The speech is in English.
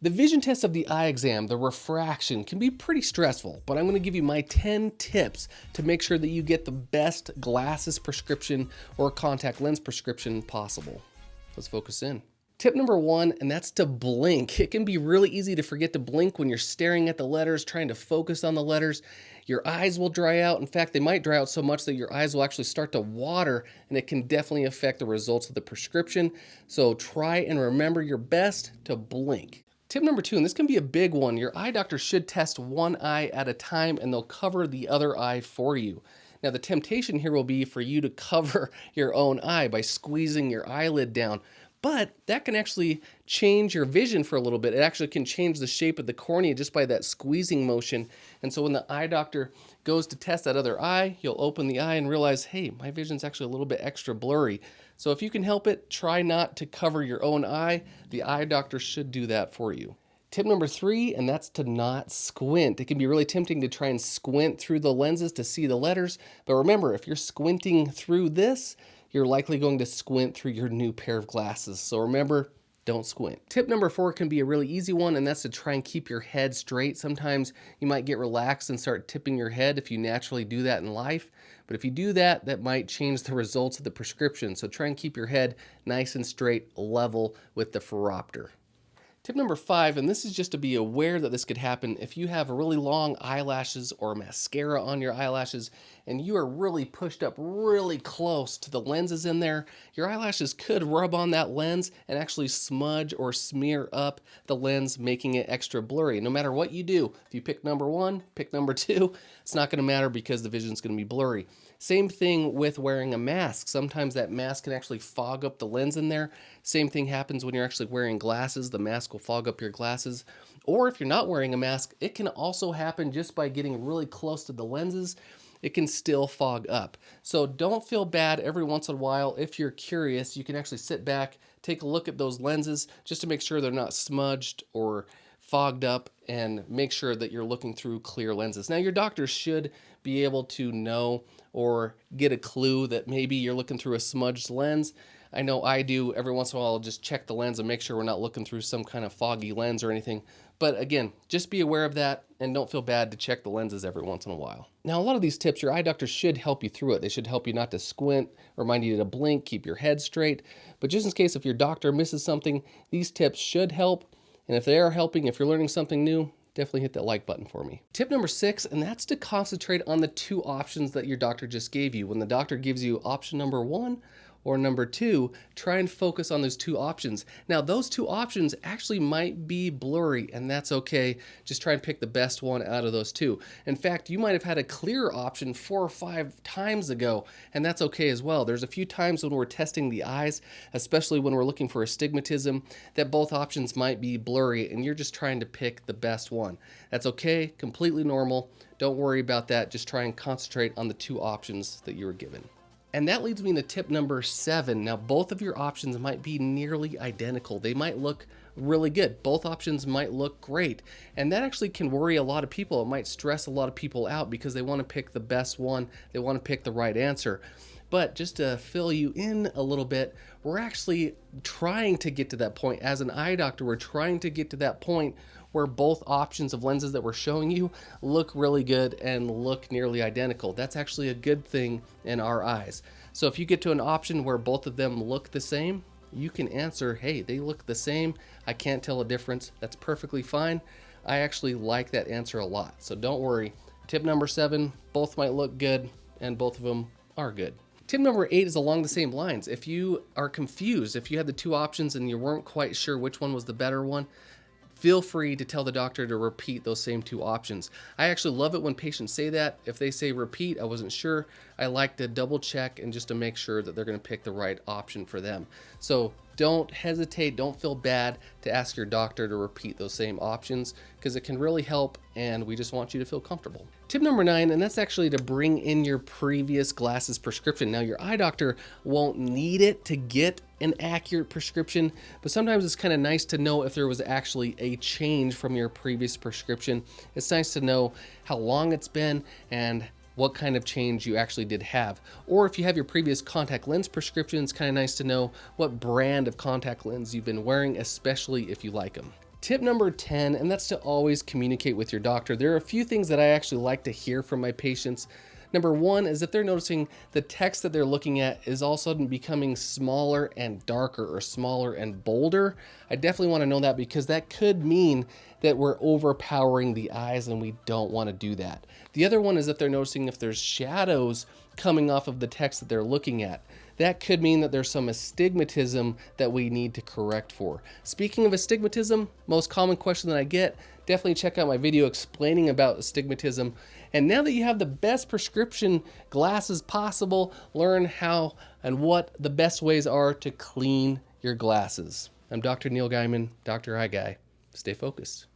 The vision test of the eye exam, the refraction, can be pretty stressful, but I'm going to give you my 10 tips to make sure that you get the best glasses prescription or contact lens prescription possible. Let's focus in. Tip number 1, and that's to blink. It can be really easy to forget to blink when you're staring at the letters, trying to focus on the letters. Your eyes will dry out. In fact, they might dry out so much that your eyes will actually start to water, and it can definitely affect the results of the prescription. So try and remember your best to blink. Tip number 2, and this can be a big one, your eye doctor should test one eye at a time and they'll cover the other eye for you. Now the temptation here will be for you to cover your own eye by squeezing your eyelid down, but that can actually change your vision for a little bit. It actually can change the shape of the cornea just by that squeezing motion. And so when the eye doctor goes to test that other eye, you'll open the eye and realize, hey, my vision's actually a little bit extra blurry. So if you can help it, try not to cover your own eye. The eye doctor should do that for you. Tip number 3, and that's to not squint. It can be really tempting to try and squint through the lenses to see the letters. But remember, if you're squinting through this, you're likely going to squint through your new pair of glasses. So remember, don't squint. Tip number 4 can be a really easy one, and that's to try and keep your head straight. Sometimes you might get relaxed and start tipping your head if you naturally do that in life. But if you do that, that might change the results of the prescription. So try and keep your head nice and straight, level with the phoropter. Tip number 5, and this is just to be aware that this could happen if you have really long eyelashes or mascara on your eyelashes and you are really pushed up really close to the lenses in there, your eyelashes could rub on that lens and actually smudge or smear up the lens, making it extra blurry. No matter what you do, if you pick number 1, pick number 2, it's not going to matter because the vision's going to be blurry. Same thing with wearing a mask. Sometimes that mask can actually fog up the lens in there. Same thing happens when you're actually wearing glasses. The mask will fog up your glasses. Or if you're not wearing a mask, it can also happen just by getting really close to the lenses. It can still fog up. So don't feel bad every once in a while. If you're curious, you can actually sit back, take a look at those lenses just to make sure they're not smudged or fogged up, and make sure that you're looking through clear lenses. Now your doctor should be able to know or get a clue that maybe you're looking through a smudged lens. I know I do. Every once in a while I'll just check the lens and make sure we're not looking through some kind of foggy lens or anything. But again, just be aware of that and don't feel bad to check the lenses every once in a while. Now a lot of these tips, your eye doctor should help you through it. They should help you not to squint, remind you to blink, keep your head straight. But just in case if your doctor misses something, these tips should help. And if they are helping, if you're learning something new, definitely hit that like button for me. Tip number 6, and that's to concentrate on the 2 options that your doctor just gave you. When the doctor gives you option number 1 or number 2, try and focus on those 2 options. Now those 2 options actually might be blurry, and that's okay. Just try and pick the best one out of those 2. In fact, you might have had a clearer option 4 or 5 times ago, and that's okay as well. There's a few times when we're testing the eyes, especially when we're looking for astigmatism, that both options might be blurry, and you're just trying to pick the best one. That's okay, completely normal. Don't worry about that. Just try and concentrate on the 2 options that you were given. And that leads me to tip number 7. Now, both of your options might be nearly identical. They might look really good. Both options might look great. And that actually can worry a lot of people. It might stress a lot of people out because they want to pick the best one. They want to pick the right answer. But just to fill you in a little bit, we're actually trying to get to that point. As an eye doctor, we're trying to get to that point where both options of lenses that we're showing you look really good and look nearly identical. That's actually a good thing in our eyes. So if you get to an option where both of them look the same, you can answer, hey, they look the same. I can't tell a difference. That's perfectly fine. I actually like that answer a lot. So don't worry. Tip number 7, both might look good and both of them are good. Tip number 8 is along the same lines. If you are confused, if you had the 2 options and you weren't quite sure which one was the better one, feel free to tell the doctor to repeat those same 2 options. I actually love it when patients say that. If they say repeat, I wasn't sure, I like to double check and just to make sure that they're going to pick the right option for them. So don't hesitate, don't feel bad to ask your doctor to repeat those same options because it can really help, and we just want you to feel comfortable. Tip number 9, and that's actually to bring in your previous glasses prescription. Now your eye doctor won't need it to get an accurate prescription, but sometimes it's kind of nice to know if there was actually a change from your previous prescription. It's nice to know how long it's been and what kind of change you actually did have. Or if you have your previous contact lens prescription, it's kind of nice to know what brand of contact lens you've been wearing, especially if you like them. Tip number 10, and that's to always communicate with your doctor. There are a few things that I actually like to hear from my patients. Number one is if they're noticing the text that they're looking at is all of a sudden becoming smaller and darker or smaller and bolder. I definitely want to know that because that could mean that we're overpowering the eyes and we don't want to do that. The other one is if they're noticing if there's shadows coming off of the text that they're looking at. That could mean that there's some astigmatism that we need to correct for. Speaking of astigmatism, most common question that I get, definitely check out my video explaining about astigmatism. And now that you have the best prescription glasses possible, learn how and what the best ways are to clean your glasses. I'm Dr. Neil Gaiman, Dr. Eye Guy. Stay focused.